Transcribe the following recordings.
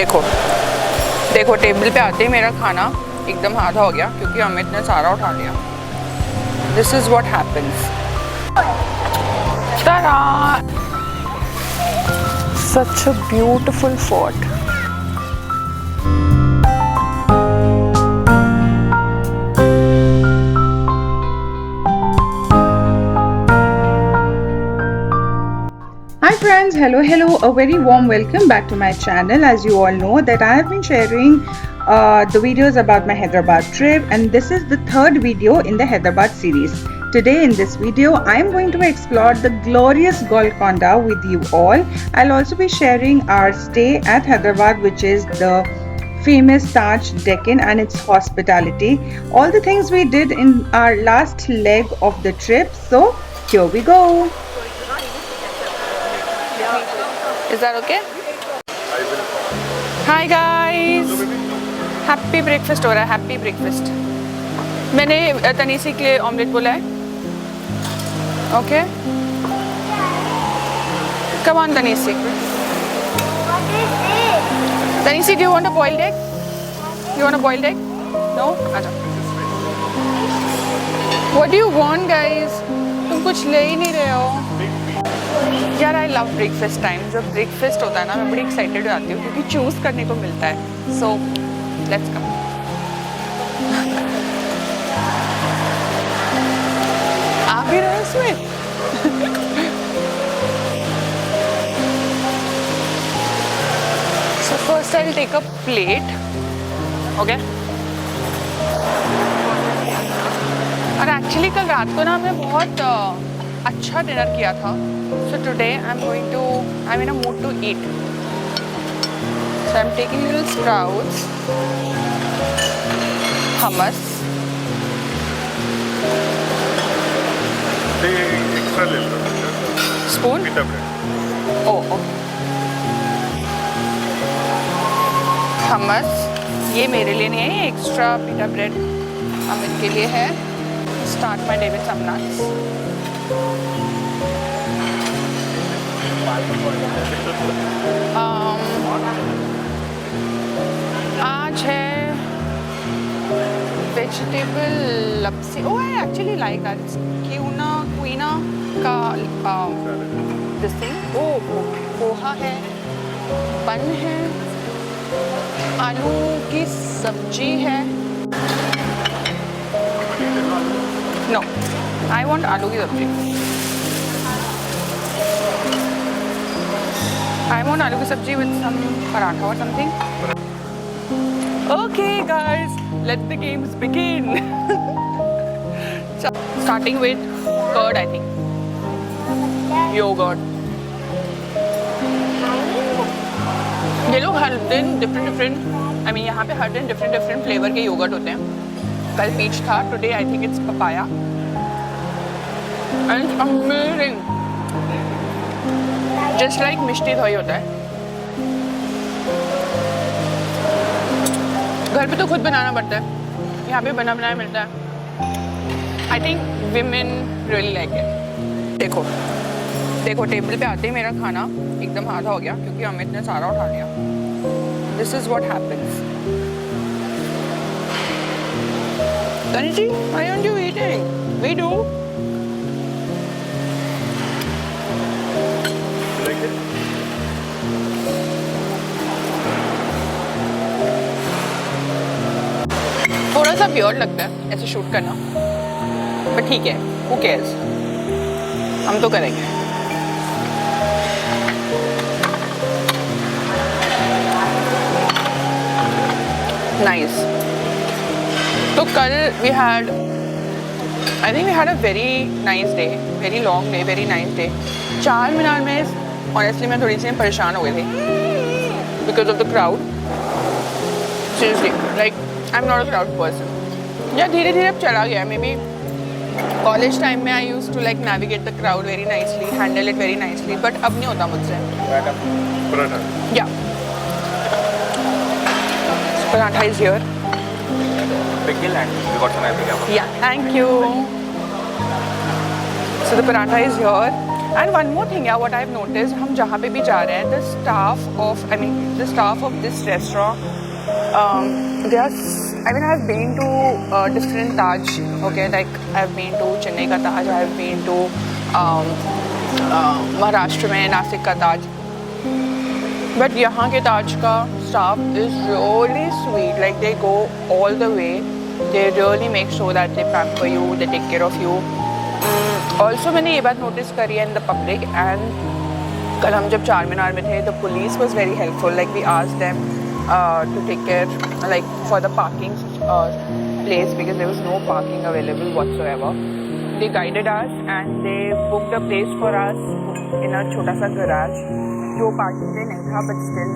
देखो देखो टेबल पे आते ही मेरा खाना एकदम आधा हो गया क्योंकि अमित ने सारा उठा लिया। This is what happens. Ta-da! Such a beautiful fort. Hi friends, hello, a very warm welcome back to my channel. As you all know that I have been sharing the videos about my Hyderabad trip, and this is the third video in the Hyderabad series. Today in this video I am going to explore the glorious Golconda with you all. I'll also be sharing our stay at Hyderabad, which is the famous Taj Deccan and its hospitality, all the things we did in our last leg of the trip. So here we go. Is that okay? Hi guys. Happy breakfast हो रहा है, happy breakfast. मैंने तनीसी के लिए omelette बोला है। Okay come on Tanishi. Tanishi do you want a boiled egg? You want a boiled egg? No, आजा। What do you want guys? तुम कुछ ले ही नहीं रहे हो यार। I love breakfast time. जब ब्रेकफास्ट होता है ना मैं बड़ी एक्साइटेड हो जाती हूँ क्योंकि चूज़ करने को मिलता है। So let's go. आप भी रहे इसमें? So first I'll take a plate, okay? और एक्चुअली कल रात को ना हमने बहुत अच्छा डिनर किया था। So today I'm in a mood to eat. So I'm taking little sprouts, hummus. extra ले लो Spoon? pita bread. Oh, okay. hummus ये मेरे लिए नहीं है, एक्स्ट्रा पिटा ब्रेड अमित के लिए है। Start my day with some nuts. आज है vegetable lapsi. Oh I actually like that. It's quinoa का दिस थिंग। ओह पोहा है, बन है, आलू की सब्जी है। नो आई वांट आलू की सब्जी। I want aloo ki sabji with some paratha or something. Okay guys, let the games begin. Starting with curd, I think. Yogurt. ये लोग हर दिन डिफरेंट यहाँ पे हर दिन डिफरेंट फ्लेवर के योगर्ट होते हैं। कल पीच था, today I think it's papaya and it's amazing. Just like mishti dahi होता है। घर पे तो खुद बनाना पड़ता है, यहाँ पे बना बनाया मिलता है। I think women really like it. देखो देखो टेबल पे आते ही मेरा खाना एकदम आधा हो गया क्योंकि अमित ने सारा उठा लिया। This is what happens. Tanishi, why aren't you eating? We do. थोड़ा सा प्योर लगता है ऐसे शूट करना, बट ठीक है, who cares? हम तो करेंगे। नाइस। तो कल I think we had a very nice day, very long day, very nice day. चार मीनार में honestly मैं थोड़ी सी परेशान हो गई थी because of the crowd. Seriously, like I'm not a crowd person. या धीरे धीरे अब चला गया। मे बी कॉलेज टाइम में I used to like navigate the crowd very nicely, handle it very nicely, but अब नहीं होता मुझसे। Yeah. Paratha is here. Pickle and we got some everything. Yeah, thank you. So the paratha is here. And one more thing, yeah, what I've noticed, हम जहाँ पे भी जा रहे हैं, the staff of this restaurant, I've been to different Taj, okay, like I've been to Chennai का Taj, I've been to Maharashtra में नासिक का ताज, बट यहाँ के ताज का staff is really sweet, like they go all the way, they really make sure that they pamper you, they take care of you. Also मैंने ये बात notice करी है in the public, and कल हम जब चार मीनार में थे, the police was very helpful, like we asked them to take care, like for the parking place, because there was no parking available whatsoever. They guided us and they booked a place for us in a छोटा सा garage जो parking पे नहीं था, but still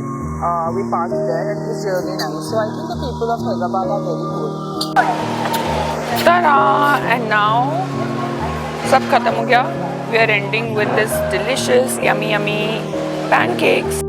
we parked there and it was really nice. So I think the people of Hyderabad are very good. Ta-da! And now सब खत्म हो गया. We are ending with this delicious yummy pancakes.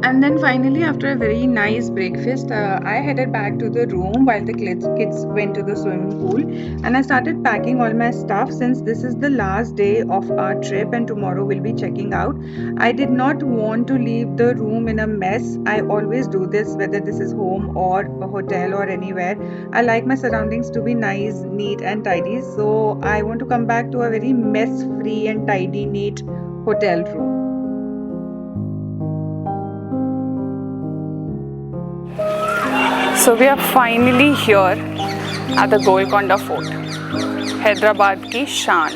And then finally, after a very nice breakfast, I headed back to the room while the kids went to the swimming pool, and I started packing all my stuff since this is the last day of our trip and tomorrow we'll be checking out. I did not want to leave the room in a mess. I always do this, whether this is home or a hotel or anywhere. I like my surroundings to be nice, neat and tidy, so I want to come back to a very mess free and tidy, neat hotel room. So we are finally here at the Golconda Fort, Hyderabad की शान.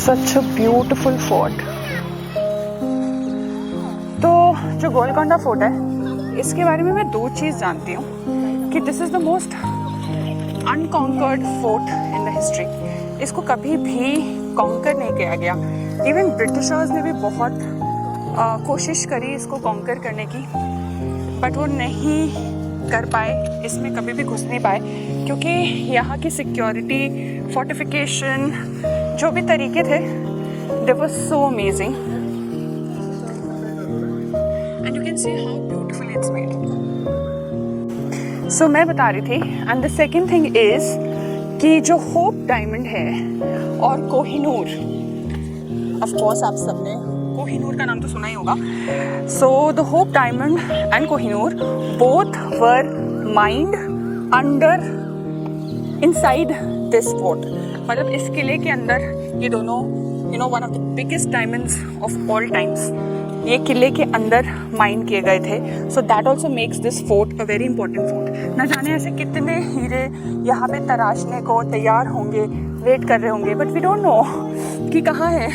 Such a beautiful fort. तो जो Golconda fort है, इसके बारे में मैं दो चीज़ जानती हूँ कि this is the most unconquered fort in the history. इसको कभी भी कॉन्कर नहीं किया गया. इवन ब्रिटिशर्स ने भी बहुत कोशिश करी इसको कॉन्कर करने की, बट वो नहीं कर पाए, इसमें कभी भी घुस नहीं पाए, क्योंकि यहाँ की सिक्योरिटी, फोर्टिफिकेशन, जो भी तरीके थे, they were so amazing. And you can see how beautifully it's made. So मैं बता रही थी, and the second thing is कि जो होप डायमंड है और कोहिनूर, of course आप सबने कोहिनूर का नाम तो सुना ही होगा. So the hope diamond and Kohinoor both were mined under inside this fort. मतलब इस किले के अंदर ये दोनों, one of the biggest diamonds of all times, ये किले के अंदर माइन किए गए थे. So that also makes this fort a very important fort. न जाने ऐसे कितने हीरे यहाँ पे तराशने को तैयार होंगे, वेट कर रहे होंगे, but we don't know कि कहाँ है.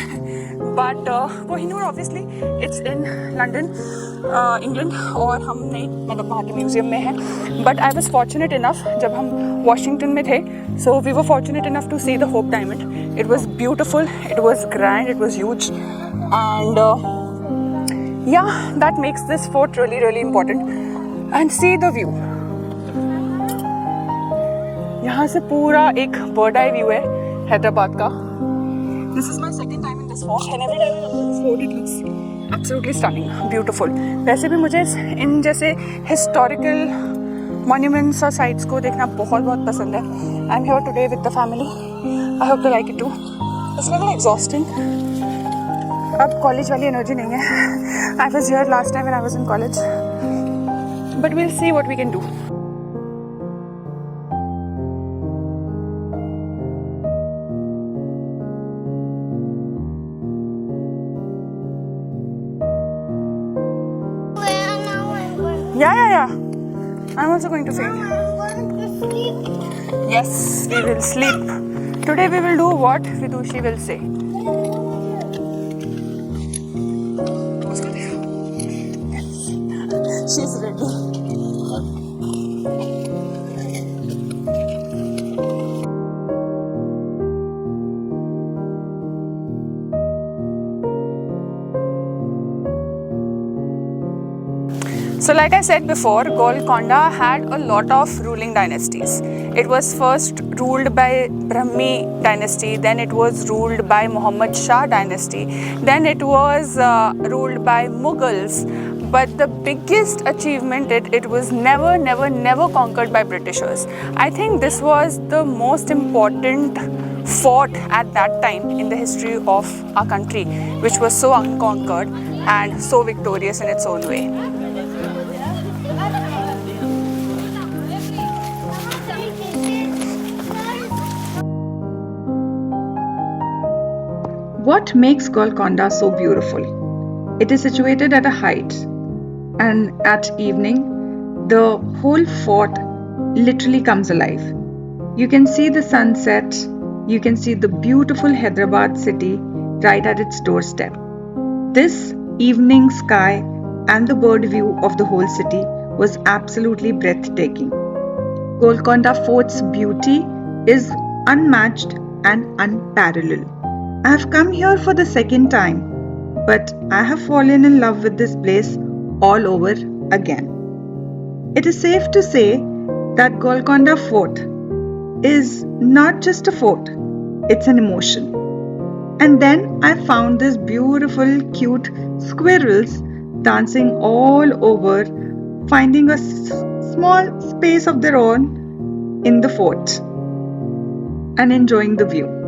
But Kohinoor obviously it's in London, England, और हम नहीं, मतलब वहाँ के म्यूजियम में है. But I was fortunate enough, जब हम वॉशिंगटन में थे, so we were fortunate enough to see the Hope Diamond. It was beautiful, it was grand, it was huge, and yeah, that makes this fort really important. And see the view. यहाँ से पूरा एक bird eye view है हैदराबाद का. This is my second time in this fort, and every time I come to this fort, it looks absolutely stunning, beautiful. वैसे भी मुझे इन जैसे historical monuments और sites को देखना बहुत पसंद है. I'm here today with the family. I hope they like it too. It's a little exhausting. अब कॉलेज वाली एनर्जी नहीं है. I was here last time when I was in college, but we'll see what we can do. Yeah. I'm also going to faint. Yes, we will sleep. Today we will do what Vidushi will say. She's ready. So like I said before, Golconda had a lot of ruling dynasties. It was first ruled by Brahmi dynasty, then it was ruled by Muhammad Shah dynasty, then it was ruled by Mughals. But the biggest achievement, it was never conquered by Britishers. I think this was the most important fort at that time in the history of our country, which was so unconquered and so victorious in its own way. What makes Golconda so beautiful? It is situated at a height, and at evening, the whole fort literally comes alive. You can see the sunset, you can see the beautiful Hyderabad city right at its doorstep. This evening sky and the bird view of the whole city was absolutely breathtaking. Golconda Fort's beauty is unmatched and unparalleled. I have come here for the second time, but I have fallen in love with this place all over again. It is safe to say that Golconda Fort is not just a fort, it's an emotion. And then I found these beautiful, cute squirrels dancing all over, finding a small space of their own in the fort and enjoying the view.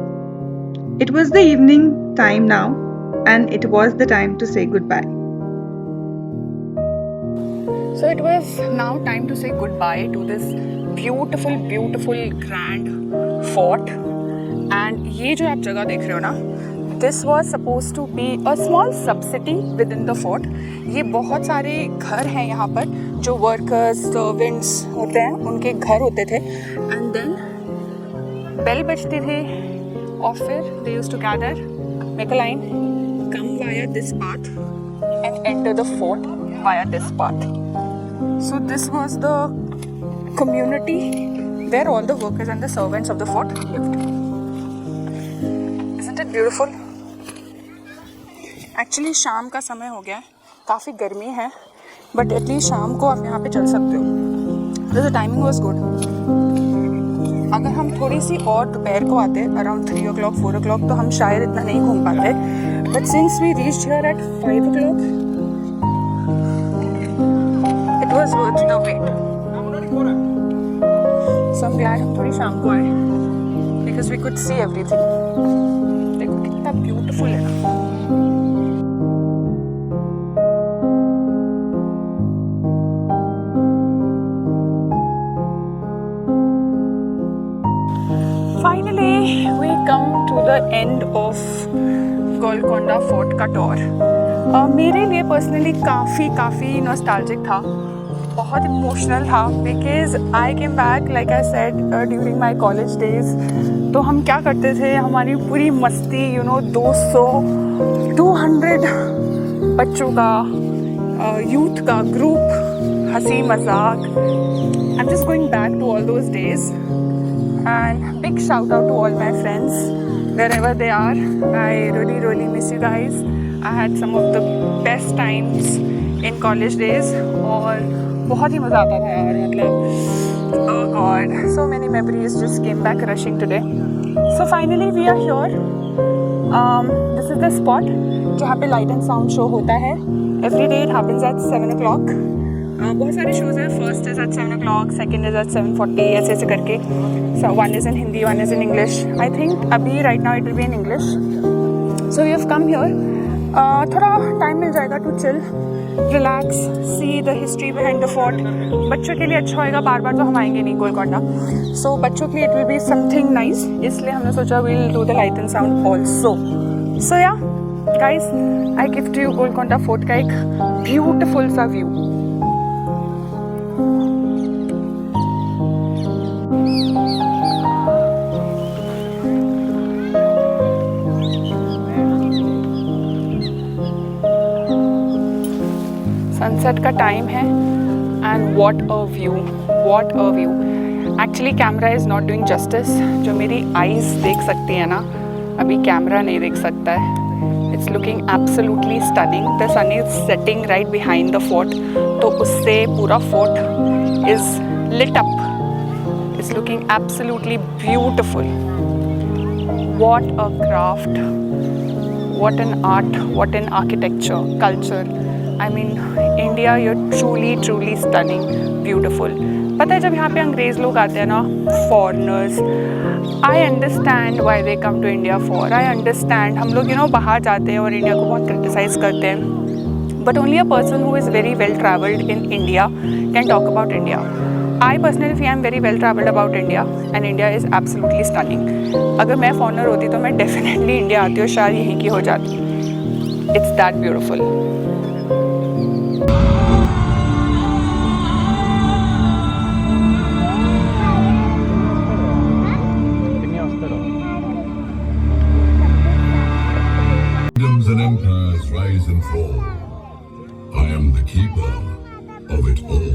It was the evening time now, and it was the time to say goodbye. So it was now time to say goodbye to this beautiful grand fort. And ये जो आप जगह देख रहे हो ना, this was supposed to be a small sub-city within the fort. ये बहुत सारे घर हैं यहाँ पर जो workers, servants होते हैं, उनके घर होते थे. And then bell बजती थी और फिर they used to gather, make a line, come via this path and enter the fort via this path. So this was the community where all the workers and the servants of the fort lived. Isn't it beautiful? Actually शाम का समय हो गया है, काफ़ी गर्मी है, but at least शाम को आप यहाँ पे चल सकते हो. The timing was good. अगर हम थोड़ी सी और दोपहर को आते अराउंड 3 o'clock 4 o'clock तो हम शायद इतना नहीं घूम पाते. But since we reached here at 5 o'clock, it was worth the wait. So I'm glad हम थोड़ी शाम को आए because we could see everything. देखो कितना beautiful है ना. Finally, we come to the end of Golconda Fort का tour. मेरे लिए पर्सनली काफ़ी नॉस्टैल्जिक था, बहुत इमोशनल था because I came back like I said during my college days. तो हम क्या करते थे, हमारी पूरी मस्ती 200 बच्चों का यूथ का ग्रुप, हंसी मजाक. I'm just going back to all those days. And big shout out to all my friends wherever they are. I really miss you guys. I had some of the best times in college days और बहुत ही मज़ा आता था यार, मतलब oh god, so many memories just came back rushing today. So finally we are here. This is the spot जहाँ पे light and sound show होता है. Every day it happens at 7 o'clock. बहुत सारे शोज हैं. First is at 7 o'clock, second is at 7:40, ऐसे करके. So one is in Hindi, one is in English. I think अभी right now it will be in English. So we have come here. थोड़ा time मिल जाएगा to chill, relax, see the history behind the fort. बच्चों के लिए अच्छा होएगा, बार बार तो हम आएंगे नहीं गोलकोंडा. सो बच्चों के लिए it will be something nice, इसलिए हमने सोचा we will do the light and sound also. So yeah guys, I give to you Golconda fort का एक ब्यूटिफुल सा व्यू. सनसेट का टाइम है and what a view, what a view. Actually camera is not doing justice. जो मेरी eyes देख सकती है ना, अभी कैमरा नहीं देख सकता है. It's looking absolutely stunning. The sun is setting right behind the fort. तो उससे पूरा fort is lit up. It's looking absolutely beautiful. What a craft. What an art. What an architecture, culture. I mean, India, you're truly, truly stunning, beautiful. पता है जब यहाँ पे अंग्रेज़ लोग आते हैं ना, foreigners, I understand why they come to India for. I understand. हम लोग बाहर जाते हैं और इंडिया को बहुत criticize करते हैं. But only a person who is very well travelled in India can talk about India. I personally am very well travelled about India and India is absolutely stunning. अगर मैं foreigner होती तो मैं definitely India आती और शायद यहीं की हो जाती. It's that beautiful. Kingdoms and empires rise and fall. I am the keeper of it all.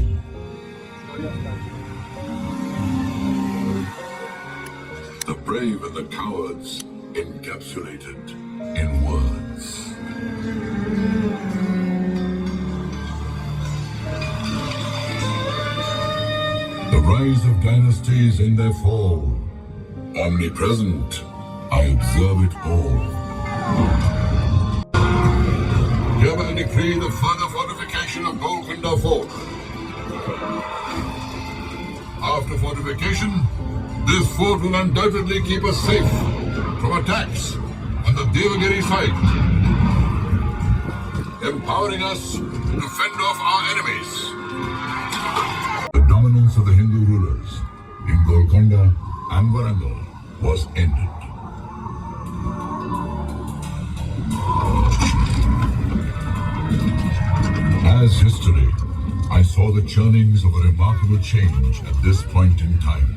The brave and the cowards encapsulated in words. The rise of dynasties and their fall. Omnipresent, I observe it all. Hereby decree the further fortification of Golconda Fort. After fortification, this fort will undoubtedly keep us safe from attacks on the Devagiri side, empowering us to fend off our enemies. The dominance of the Hindu rulers in Golconda and Warangal was ended. As history, I saw the churnings of a remarkable change at this point in time.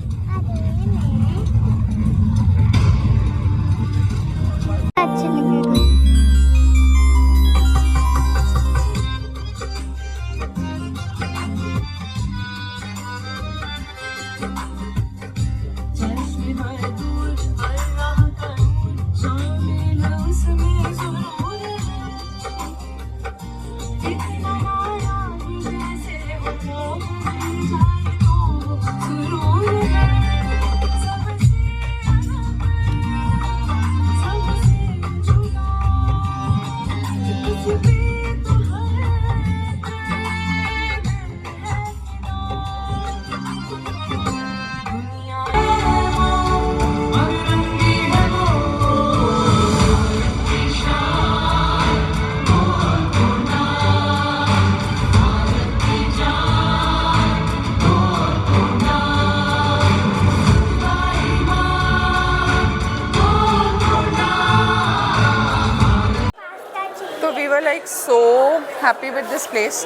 Like so happy with this place.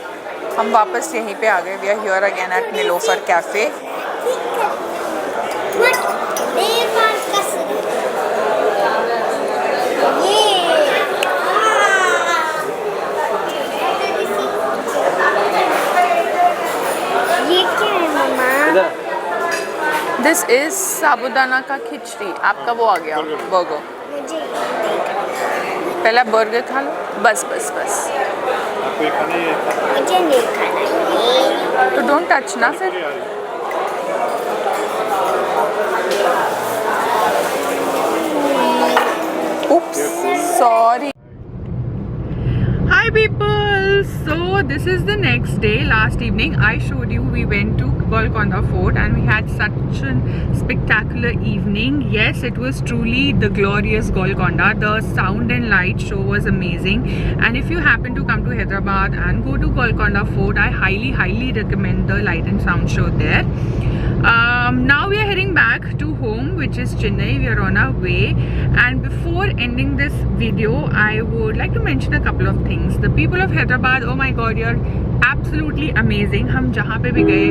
हम वापस यहीं पे आ गए. We are here again at Nilofer Cafe. This is साबूदाना का खिचड़ी. आपका वो आ गया burger. पहला बर्गर खा लो. बस बस बस. मुझे नहीं खाना. तो डोंट टच ना फिर. Oops, sorry. Hi people, so this is the next day. Last evening I showed you we went to Golconda Fort and we had such a spectacular evening. Yes, it was truly the glorious Golconda. The sound and light show was amazing, and if you happen to come to Hyderabad and go to Golconda Fort, I highly recommend the light and sound show there. Now we are heading back to home, which is Chennai. We are on our way, and before ending this video I would like to mention a couple of things. The people of Hyderabad, oh my god, you're absolutely amazing. हम जहाँ पे भी गए,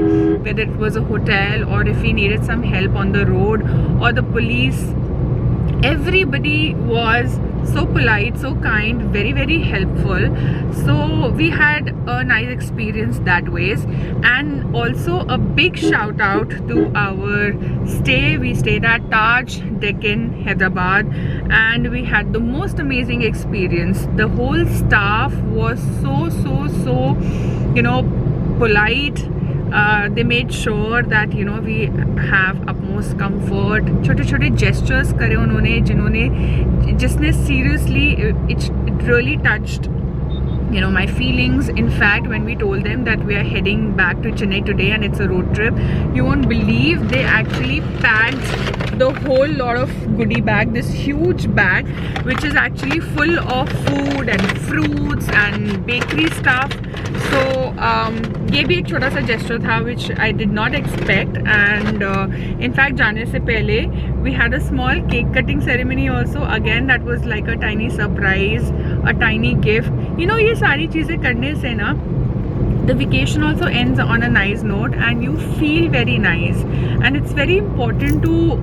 whether it was a hotel or if we needed some help on the road or the police, everybody was so polite, so kind, very very helpful. So we had a nice experience that ways. And also a big shout out to our stay. We stayed at Taj Deccan, Hyderabad, and we had the most amazing experience. The whole staff was so polite. They made sure that we have utmost comfort. छोटे छोटे gestures करे उन्होंने जिसने seriously it really touched my feelings. In fact, when we told them that we are heading back to Chennai today and it's a road trip, you won't believe they actually packed the whole lot of goodie bag, this huge bag which is actually full of food and fruits and bakery stuff. So ये भी एक छोटा सा gesture था which I did not expect. And in fact जाने से पहले we had a small cake cutting ceremony also. Again that was like a tiny surprise, a tiny gift. ये सारी चीज़ें करने से ना the vacation also ends on a nice note and you feel very nice. And it's very important to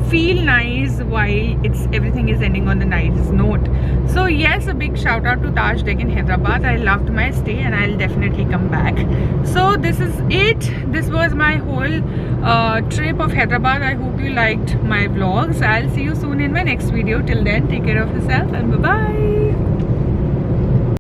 feel nice while everything is ending on the nice note. So yes, a big shout out to Taj Deccan, Hyderabad. I loved my stay and I'll definitely come back. So this is it. This was my whole trip of Hyderabad. I hope you liked my vlogs. I'll see you soon in my next video. Till then, take care of yourself and bye bye.